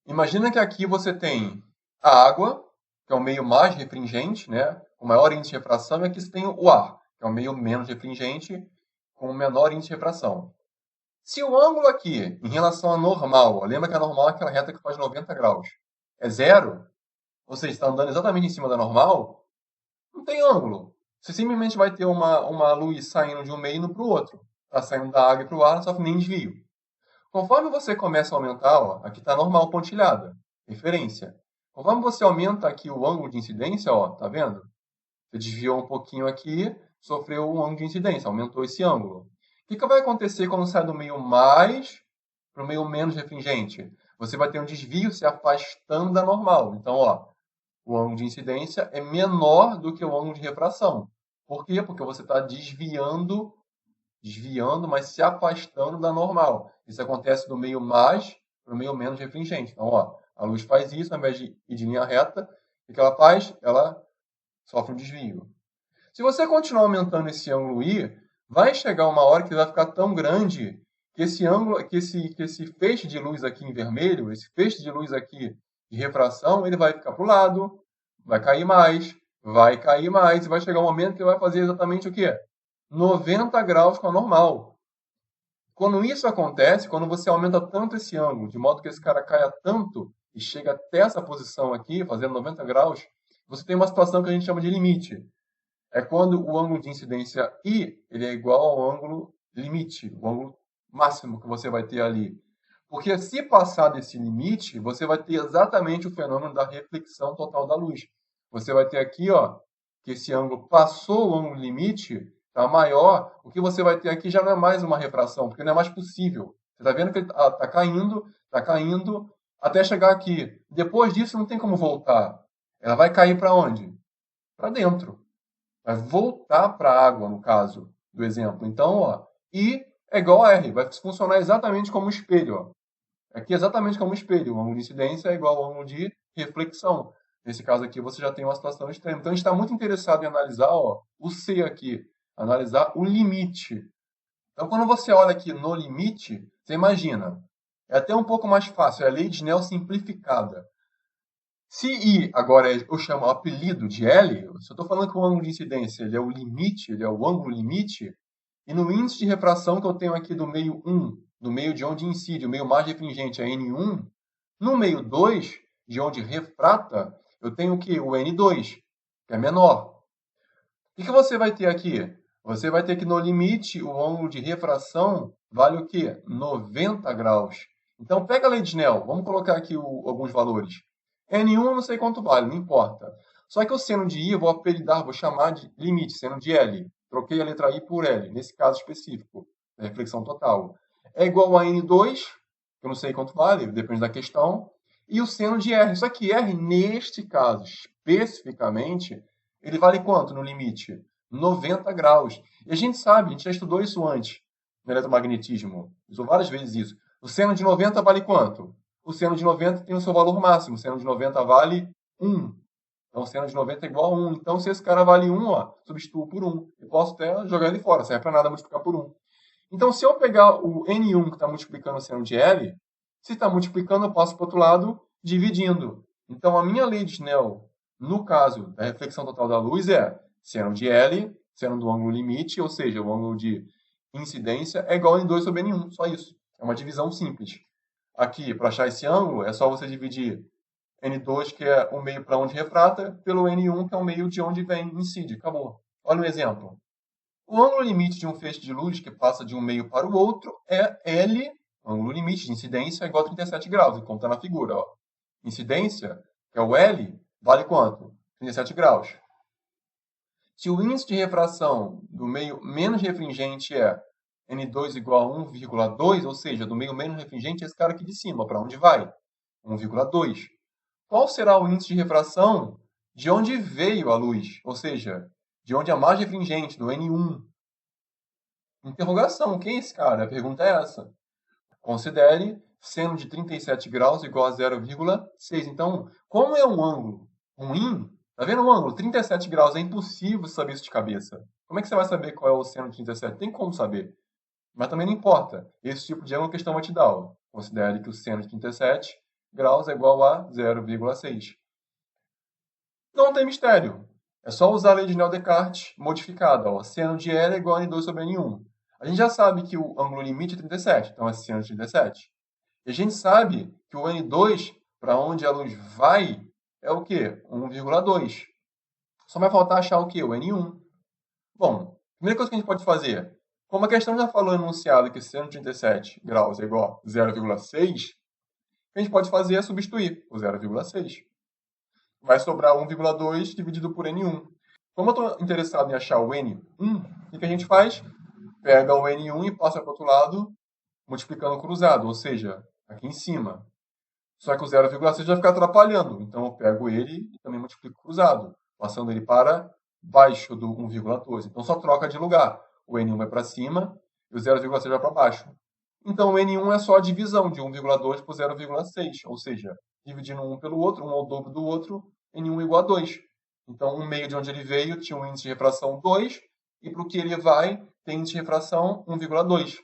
Imagina que aqui você tem a água, que é o meio mais refringente, né? Com maior índice de refração, e aqui você tem o ar, que é o meio menos refringente, com menor índice de refração. Se o ângulo aqui, em relação a normal, lembra que a normal é aquela reta que faz 90 graus, é zero, ou seja, está andando exatamente em cima da normal, não tem ângulo. Você simplesmente vai ter uma luz saindo de um meio e indo para o outro. Está saindo da água para o ar, não sofre nem desvio. Conforme você começa a aumentar, ó, aqui está normal pontilhada, referência. Conforme você aumenta aqui o ângulo de incidência, ó, tá vendo? Você desviou um pouquinho aqui, sofreu um ângulo de incidência, aumentou esse ângulo. O que vai acontecer quando sai do meio mais para o meio menos refringente? Você vai ter um desvio se afastando da normal. Então, ó, o ângulo de incidência é menor do que o ângulo de refração. Por quê? Porque você está desviando, mas se afastando da normal. Isso acontece do meio mais para o meio menos refringente. Então, ó, a luz faz isso, ao invés de ir de linha reta, o que ela faz? Ela sofre um desvio. Se você continuar aumentando esse ângulo I, vai chegar uma hora que ele vai ficar tão grande que esse ângulo, que esse feixe de luz aqui em vermelho, esse feixe de luz aqui de refração, ele vai ficar para o lado, vai cair mais, e vai chegar um momento que ele vai fazer exatamente o quê? 90 graus com a normal. Quando isso acontece, quando você aumenta tanto esse ângulo, de modo que esse cara caia tanto e chega até essa posição aqui, fazendo 90 graus, você tem uma situação que a gente chama de limite. É quando o ângulo de incidência I ele é igual ao ângulo limite, o ângulo máximo que você vai ter ali. Porque se passar desse limite, você vai ter exatamente o fenômeno da reflexão total da luz. Você vai ter aqui, ó, que esse ângulo passou o ângulo limite, está maior, o que você vai ter aqui já não é mais uma refração, porque não é mais possível. Você está vendo que ele está caindo, até chegar aqui. Depois disso, não tem como voltar. Ela vai cair para onde? Para dentro. Vai voltar para a água, no caso do exemplo. Então, ó, I é igual a R. Vai funcionar exatamente como um espelho. Ó. Aqui é exatamente como um espelho. O ângulo de incidência é igual ao ângulo de reflexão. Nesse caso aqui, você já tem uma situação extrema. Então, a gente está muito interessado em analisar ó, o C aqui. Analisar o limite. Então, quando você olha aqui no limite, você imagina. É até um pouco mais fácil. É a lei de Snell simplificada. Se I agora eu chamo o apelido de L, se eu estou falando que o ângulo de incidência ele é o limite, ele é o ângulo limite, e no índice de refração que eu tenho aqui do meio 1, do meio de onde incide, o meio mais refringente é N1, no meio 2, de onde refrata, eu tenho o que? O N2, que é menor. O que você vai ter aqui? Você vai ter que no limite o ângulo de refração vale o quê? 90 graus. Então pega a lei de Snell, vamos colocar aqui alguns valores. N1 eu não sei quanto vale, não importa. Só que o seno de I eu vou apelidar, vou chamar de limite, seno de L. Troquei a letra I por L, nesse caso específico, da reflexão total. É igual a N2, que eu não sei quanto vale, depende da questão, e o seno de R. Só que R, neste caso, especificamente, ele vale quanto no limite? 90 graus. E a gente sabe, a gente já estudou isso antes, no eletromagnetismo. Usou várias vezes isso. O seno de 90 vale quanto? O seno de 90 tem o seu valor máximo. O seno de 90 vale 1. Então, o seno de 90 é igual a 1. Então, se esse cara vale 1, ó, substituo por 1. Eu posso até jogar ele fora, serve para nada multiplicar por 1. Então, se eu pegar o N1 que está multiplicando o seno de L, se está multiplicando, eu passo para o outro lado dividindo. Então, a minha lei de Snell, no caso da reflexão total da luz, é seno de L, seno do ângulo limite, ou seja, o ângulo de incidência é igual a N2 sobre N1, só isso. É uma divisão simples. Aqui, para achar esse ângulo, é só você dividir N2, que é o meio para onde refrata, pelo N1, que é o meio de onde vem incide. Acabou. Olha um exemplo. O ângulo limite de um feixe de luz que passa de um meio para o outro é L, ângulo limite de incidência, igual a 37 graus, como está na figura. Ó. Incidência, que é o L, vale quanto? 37 graus. Se o índice de refração do meio menos refringente é N2 igual a 1,2, ou seja, do meio menos refringente é esse cara aqui de cima, para onde vai? 1,2. Qual será o índice de refração de onde veio a luz? Ou seja, de onde a mais refringente, do N1. Interrogação, quem é esse cara? A pergunta é essa. Considere seno de 37 graus igual a 0,6. Então, como é um ângulo ruim, tá vendo o ângulo? 37 graus, é impossível saber isso de cabeça. Como é que você vai saber qual é o seno de 37? Tem como saber. Mas também não importa. Esse tipo de ângulo a questão vai te dar. Ó. Considere que o seno de 37 graus é igual a 0,6. Não tem mistério. É só usar a lei de Snell-Descartes modificada. Ó. Seno de L é igual a N2 sobre N1. A gente já sabe que o ângulo limite é 37, então é seno de 37. E a gente sabe que o N2, para onde a luz vai, é o quê? 1,2. Só vai faltar achar o quê? O N1. Bom, a primeira coisa que a gente pode fazer, como a questão já falou enunciado que seno de 37 graus é igual a 0,6, o que a gente pode fazer é substituir o 0,6. Vai sobrar 1,2 dividido por N1. Como eu estou interessado em achar o N1, o que a gente faz? Pega o N1 e passa para o outro lado, multiplicando cruzado, ou seja, aqui em cima. Só que o 0,6 vai ficar atrapalhando, então eu pego ele e também multiplico cruzado, passando ele para baixo do 1,2. Então só troca de lugar. O N1 vai para cima e o 0,6 vai para baixo. Então o N1 é só a divisão de 1,2 por 0,6, ou seja, dividindo um pelo outro, um ao dobro do outro, N1 igual a 2. Então, um meio de onde ele veio tinha um índice de refração 2, e para o que ele vai, tem índice de refração 1,2.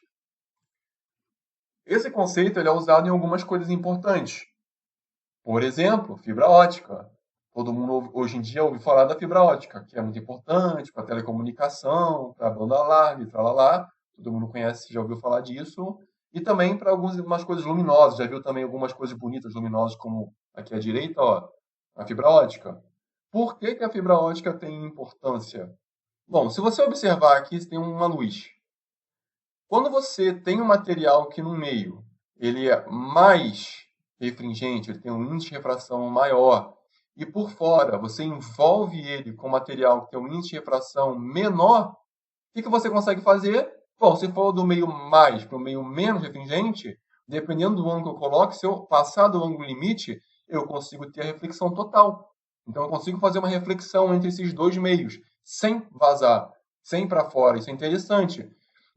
Esse conceito ele é usado em algumas coisas importantes. Por exemplo, fibra ótica. Todo mundo hoje em dia ouve falar da fibra ótica, que é muito importante para telecomunicação, para banda larga e tralalá. Todo mundo conhece, já ouviu falar disso. E também para algumas coisas luminosas. Já viu também algumas coisas bonitas, luminosas, como aqui à direita, ó, a fibra ótica. Por que a fibra ótica tem importância? Bom, se você observar aqui, tem uma luz. Quando você tem um material que no meio ele é mais refringente, ele tem um índice de refração maior, e por fora você envolve ele com material que tem um índice de refração menor, o que você consegue fazer? Bom, se for do meio mais para o meio menos refringente, dependendo do ângulo que eu coloque, se eu passar do ângulo limite, eu consigo ter a reflexão total. Então eu consigo fazer uma reflexão entre esses dois meios, sem vazar, sem ir para fora. Isso é interessante.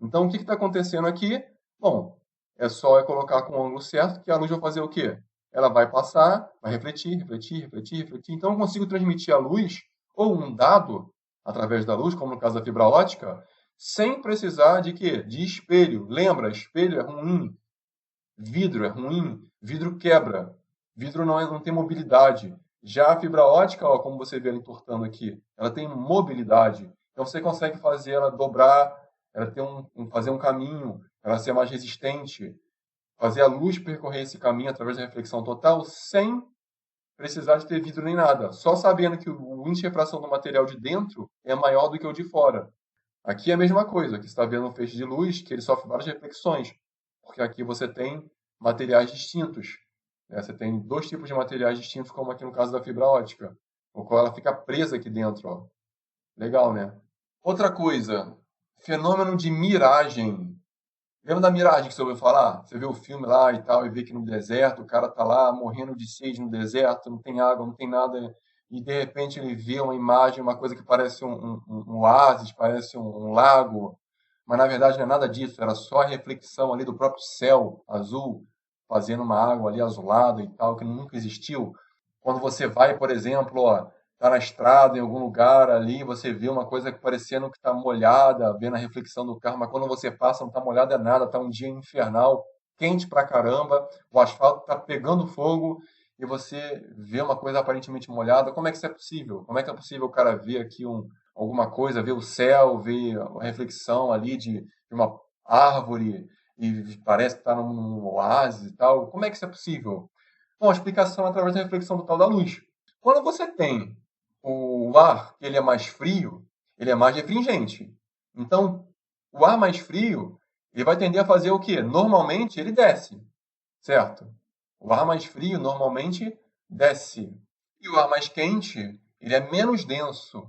Então o que está acontecendo aqui? Bom, é só colocar com o ângulo certo que a luz vai fazer o quê? Ela vai passar, vai refletir, refletir, refletir, refletir. Então eu consigo transmitir a luz ou um dado através da luz, como no caso da fibra ótica, sem precisar de quê? De espelho. Lembra, espelho é ruim, vidro é ruim, vidro quebra, vidro não tem mobilidade. Já a fibra ótica, ó, como você vê ela entortando aqui, ela tem mobilidade. Então você consegue fazer ela dobrar, ela ter fazer um caminho, ela ser mais resistente, fazer a luz percorrer esse caminho através da reflexão total sem precisar de ter vidro nem nada. Só sabendo que o índice de refração do material de dentro é maior do que o de fora. Aqui é a mesma coisa, que você está vendo um feixe de luz que ele sofre várias reflexões, porque aqui você tem materiais distintos. Né? Você tem dois tipos de materiais distintos, como aqui no caso da fibra ótica, o qual ela fica presa aqui dentro. Ó. Legal, né? Outra coisa, fenômeno de miragem. Lembra da miragem que você ouviu falar? Você vê o filme lá e tal, e vê que no deserto, o cara tá lá morrendo de sede no deserto, não tem água, não tem nada, e de repente ele vê uma imagem, uma coisa que parece um oásis, parece um lago, mas na verdade não é nada disso, era só a reflexão ali do próprio céu azul, fazendo uma água ali azulada e tal, que nunca existiu. Quando você vai, por exemplo, ó, tá na estrada, em algum lugar ali, você vê uma coisa que parecendo que está molhada, vendo a reflexão do carro, mas quando você passa não está molhada nada, está um dia infernal, quente pra caramba, o asfalto está pegando fogo e você vê uma coisa aparentemente molhada. Como é que isso é possível? Como é que é possível o cara ver aqui alguma coisa, ver o céu, ver a reflexão ali de uma árvore e parece que está num oásis e tal. Como é que isso é possível? Bom, a explicação é através da reflexão total da luz. Quando você tem o ar, que ele é mais frio, ele é mais refringente. Então, o ar mais frio, ele vai tender a fazer o quê? Normalmente, ele desce, certo? O ar mais frio, normalmente, desce. E o ar mais quente, ele é menos denso.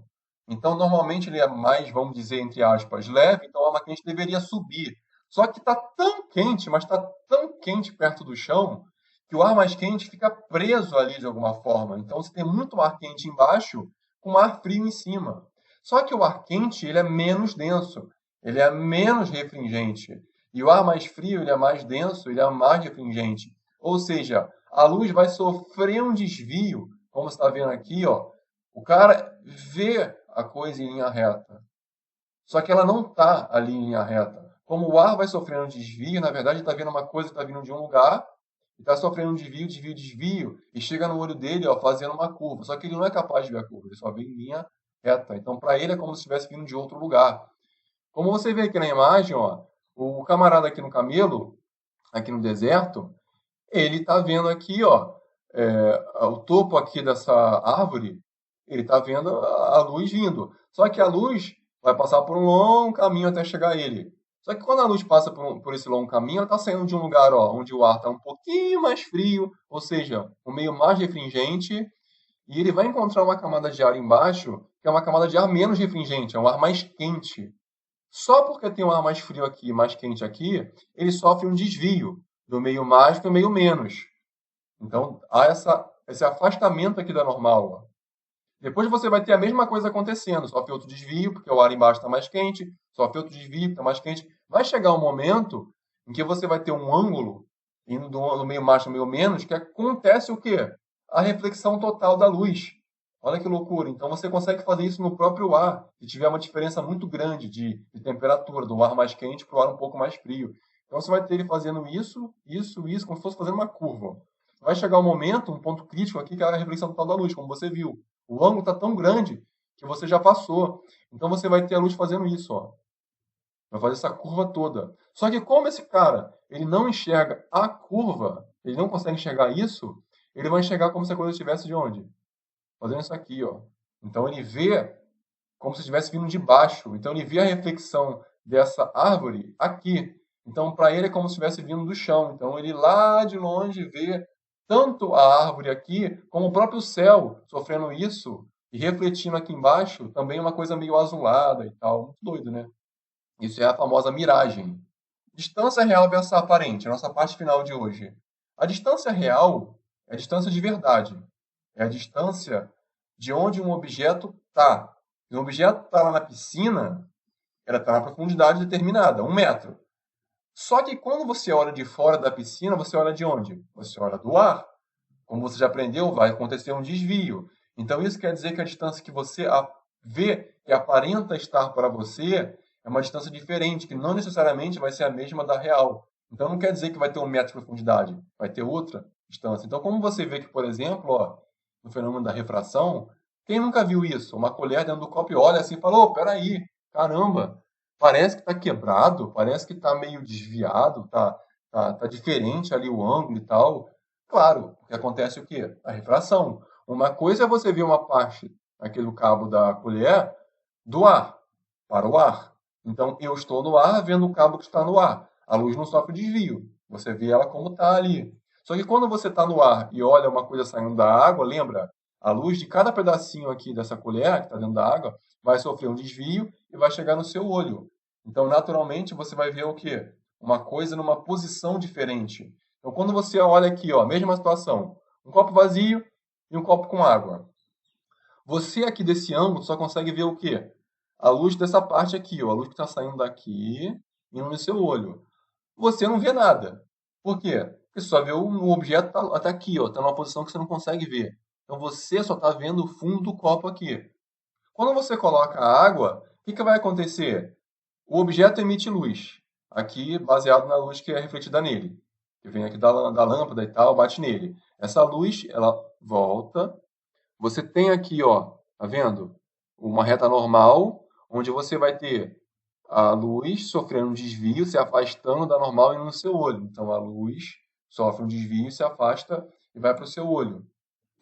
Então, normalmente, ele é mais, vamos dizer, entre aspas, leve. Então, o ar mais quente deveria subir. Só que está tão quente, mas está tão quente perto do chão, que o ar mais quente fica preso ali de alguma forma. Então, você tem muito ar quente embaixo, com ar frio em cima. Só que o ar quente, ele é menos denso, ele é menos refringente. E o ar mais frio, ele é mais denso, ele é mais refringente. Ou seja, a luz vai sofrer um desvio, como você está vendo aqui, ó. O cara vê a coisa em linha reta, só que ela não está ali em linha reta. Como o ar vai sofrendo um desvio, na verdade, está vendo uma coisa que está vindo de um lugar, e está sofrendo um desvio, desvio, desvio, e chega no olho dele, ó, fazendo uma curva. Só que ele não é capaz de ver a curva, ele só vê em linha reta. Então, para ele, é como se estivesse vindo de outro lugar. Como você vê aqui na imagem, ó, o camarada aqui no camelo, aqui no deserto, ele está vendo aqui, ó, o topo aqui dessa árvore, ele está vendo a luz vindo. Só que a luz vai passar por um longo caminho até chegar a ele. Só que quando a luz passa por esse longo caminho, ela está saindo de um lugar, ó, onde o ar está um pouquinho mais frio, ou seja, um meio mais refringente, e ele vai encontrar uma camada de ar embaixo, que é uma camada de ar menos refringente, é um ar mais quente. Só porque tem um ar mais frio aqui, mais quente aqui, ele sofre um desvio do meio mais para o meio menos. Então, há esse afastamento aqui da normal. Ó. Depois você vai ter a mesma coisa acontecendo, sofre outro desvio, porque o ar embaixo está mais quente, sofre outro desvio, porque está mais quente. Vai chegar um momento em que você vai ter um ângulo, indo do meio mais para o meio menos, que acontece o quê? A reflexão total da luz. Olha que loucura. Então você consegue fazer isso no próprio ar, se tiver uma diferença muito grande de temperatura, do ar mais quente para o ar um pouco mais frio. Então você vai ter ele fazendo isso, isso, isso, como se fosse fazendo uma curva. Vai chegar um momento, um ponto crítico aqui, que é a reflexão total da luz, como você viu. O ângulo está tão grande que você já passou. Então você vai ter a luz fazendo isso, ó. Vai fazer essa curva toda. Só que como esse cara, ele não enxerga a curva, ele não consegue enxergar isso, ele vai enxergar como se a coisa estivesse de onde? Fazendo isso aqui, ó. Então ele vê como se estivesse vindo de baixo. Então ele vê a reflexão dessa árvore aqui. Então para ele é como se estivesse vindo do chão. Então ele lá de longe vê tanto a árvore aqui, como o próprio céu sofrendo isso e refletindo aqui embaixo, também uma coisa meio azulada e tal. Muito doido, né? Isso é a famosa miragem. Distância real versus aparente, a nossa parte final de hoje. A distância real é a distância de verdade. É a distância de onde um objeto está. Se um objeto está lá na piscina, ela está na profundidade determinada, 1 metro. Só que quando você olha de fora da piscina, você olha de onde? Você olha do ar. Como você já aprendeu, vai acontecer um desvio. Então isso quer dizer que a distância que você vê e aparenta estar para você é uma distância diferente, que não necessariamente vai ser a mesma da real. Então não quer dizer que vai ter 1 metro de profundidade, vai ter outra distância. Então como você vê que, por exemplo, ó, no fenômeno da refração, quem nunca viu isso? Uma colher dentro do copo e olha assim e fala, ô, peraí, caramba, parece que está quebrado, parece que está meio desviado, tá diferente ali o ângulo e tal. Claro, porque acontece o quê? A refração. Uma coisa é você ver uma parte aqui do cabo da colher do ar para o ar. Então, eu estou no ar vendo o cabo que está no ar. A luz não sofre desvio. Você vê ela como está ali. Só que quando você está no ar e olha uma coisa saindo da água, lembra? A luz de cada pedacinho aqui dessa colher, que está dentro da água, vai sofrer um desvio e vai chegar no seu olho. Então, naturalmente, você vai ver o quê? Uma coisa numa posição diferente. Então, quando você olha aqui, ó, mesma situação, um copo vazio e um copo com água. Você aqui desse ângulo só consegue ver o quê? A luz dessa parte aqui, ó, a luz que está saindo daqui, indo no seu olho. Você não vê nada. Por quê? Porque você só vê o objeto tá aqui, ó, está numa posição que você não consegue ver. Então você só está vendo o fundo do copo aqui. Quando você coloca a água, o que vai acontecer? O objeto emite luz, aqui baseado na luz que é refletida nele, que vem aqui da lâmpada e tal, bate nele. Essa luz, ela volta. Você tem aqui, ó, tá vendo? Uma reta normal, onde você vai ter a luz sofrendo um desvio, se afastando da normal e indo no seu olho. Então, a luz sofre um desvio, se afasta e vai para o seu olho.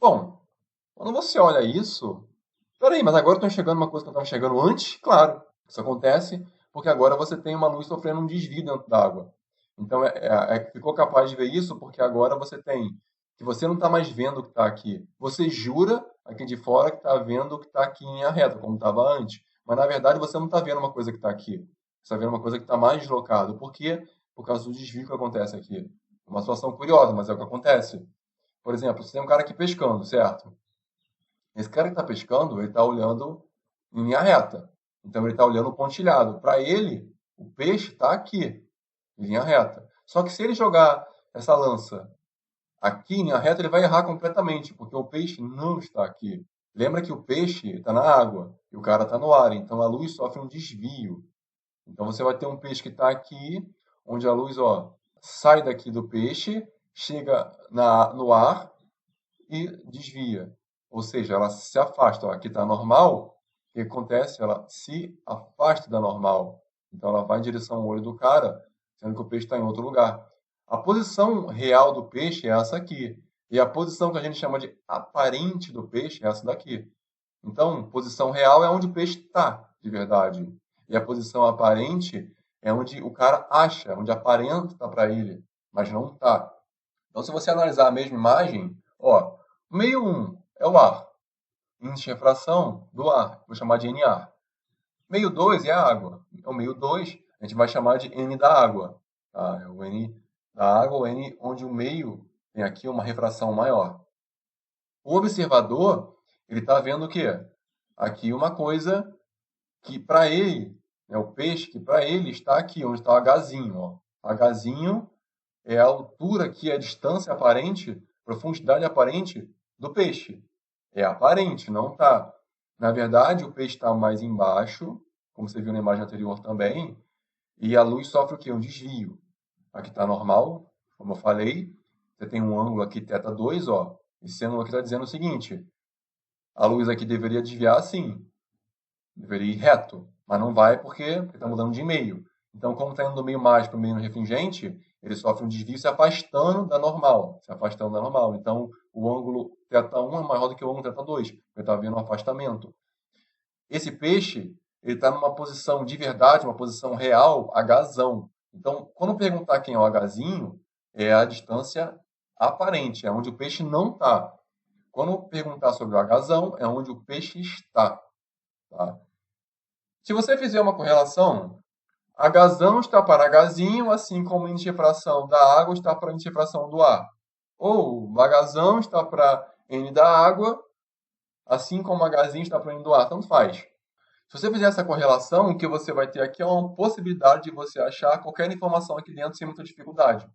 Bom, quando você olha isso, peraí, mas agora eu estou enxergando uma coisa que eu estava enxergando antes? Claro, isso acontece porque agora você tem uma luz sofrendo um desvio dentro d'água. Então, ficou capaz de ver isso porque agora você tem que você não está mais vendo o que está aqui. Você jura aqui de fora que está vendo o que está aqui em linha reta, como estava antes. Mas, na verdade, você não está vendo uma coisa que está aqui. Você está vendo uma coisa que está mais deslocada. Por quê? Por causa do desvio que acontece aqui. Uma situação curiosa, mas é o que acontece. Por exemplo, você tem um cara aqui pescando, certo? Esse cara que está pescando, ele está olhando em linha reta. Então, ele está olhando pontilhado. Para ele, o peixe está aqui, em linha reta. Só que se ele jogar essa lança aqui em linha reta, ele vai errar completamente, porque o peixe não está aqui. Lembra que o peixe está na água e o cara está no ar, então a luz sofre um desvio. Então você vai ter um peixe que está aqui, onde a luz sai daqui do peixe, chega no ar e desvia. Ou seja, ela se afasta. Ó, aqui está normal, o que acontece? Ela se afasta da normal. Então ela vai em direção ao olho do cara, sendo que o peixe está em outro lugar. A posição real do peixe é essa aqui. E a posição que a gente chama de aparente do peixe é essa daqui. Então, posição real é onde o peixe está, de verdade. E a posição aparente é onde o cara acha, onde aparenta para ele, mas não está. Então, se você analisar a mesma imagem, ó, meio 1 é o ar, índice de refração do ar, vou chamar de NA. Meio 2 é a água, é o meio 2 a gente vai chamar de N da água. Tá? É o N da água, o N onde o meio tem aqui uma refração maior. O observador, ele está vendo o quê? Aqui uma coisa que para ele, é o peixe que para ele está aqui, onde está o Hzinho. Ó. Hzinho é a altura aqui, a distância aparente, profundidade aparente do peixe. É aparente, não está. Na verdade, o peixe está mais embaixo, como você viu na imagem anterior também, e a luz sofre o quê? Um desvio. Aqui está normal, como eu falei. Você tem um ângulo aqui, θ2, ó. Esse ângulo aqui está dizendo o seguinte: a luz aqui deveria desviar assim, deveria ir reto, mas não vai porque está mudando de meio. Então, como está indo do meio mágico para o meio refringente, ele sofre um desvio se afastando da normal. Se afastando da normal. Então, o ângulo θ1 é maior do que o ângulo θ2, porque está havendo um afastamento. Esse peixe, ele está numa posição de verdade, uma posição real, Hzão. Então, quando perguntar quem é o Hzinho, é a distância aparente, é onde o peixe não está. Quando perguntar sobre o Hzão, é onde o peixe está. Tá? Se você fizer uma correlação, Hzão está para Hzinho, assim como o índice de refração da água está para o índice de refração do ar. Ou Hzão está para N da água, assim como Hzinho está para N do ar. Tanto faz. Se você fizer essa correlação, o que você vai ter aqui é uma possibilidade de você achar qualquer informação aqui dentro sem muita dificuldade.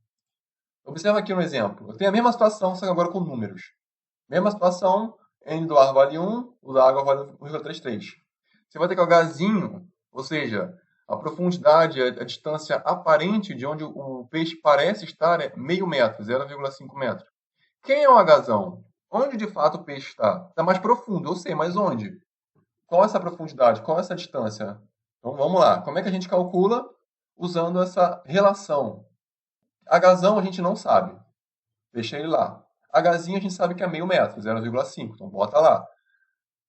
Observa aqui um exemplo. Eu tenho a mesma situação, só que agora com números. Mesma situação, N do ar vale 1, o da água vale 1,33. Você vai ter que o Hzinho, ou seja, a profundidade, a distância aparente de onde o peixe parece estar é meio metro, 0,5 metro. Quem é o Hzão? Onde de fato o peixe está? Está mais profundo, eu sei, mas onde? Qual é essa profundidade? Qual é essa distância? Então vamos lá. Como é que a gente calcula? Usando essa relação. Hzão a gente não sabe. Deixa ele lá. Hzinho a gente sabe que é meio metro, 0,5. Então bota lá.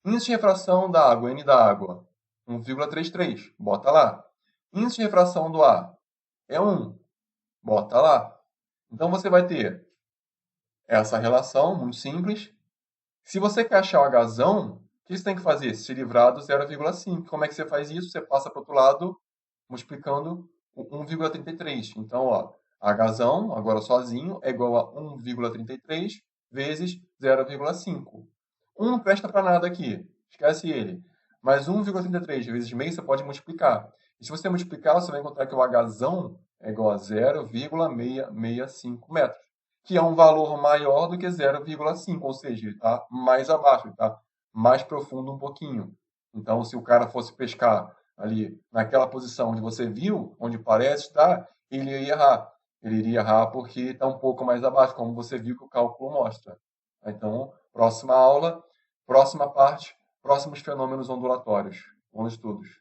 Índice de refração da água, N da água, 1,33. Bota lá. Índice de refração do ar é 1. Bota lá. Então você vai ter essa relação muito simples. Se você quer achar o Hzão, o que você tem que fazer? Se livrar do 0,5. Como é que você faz isso? Você passa para o outro lado multiplicando o 1,33. Então, ó, Hzão, agora sozinho, é igual a 1,33 vezes 0,5. 1 não presta para nada aqui, esquece ele. Mas 1,33 vezes meio você pode multiplicar. E se você multiplicar, você vai encontrar que o Hzão é igual a 0,665 metros, que é um valor maior do que 0,5, ou seja, ele está mais abaixo, ele está mais profundo um pouquinho. Então, se o cara fosse pescar ali naquela posição onde você viu, onde parece estar, ele iria errar. Ele iria errar porque está um pouco mais abaixo, como você viu que o cálculo mostra. Então, próxima aula, próxima parte, próximos fenômenos ondulatórios. Bons estudos.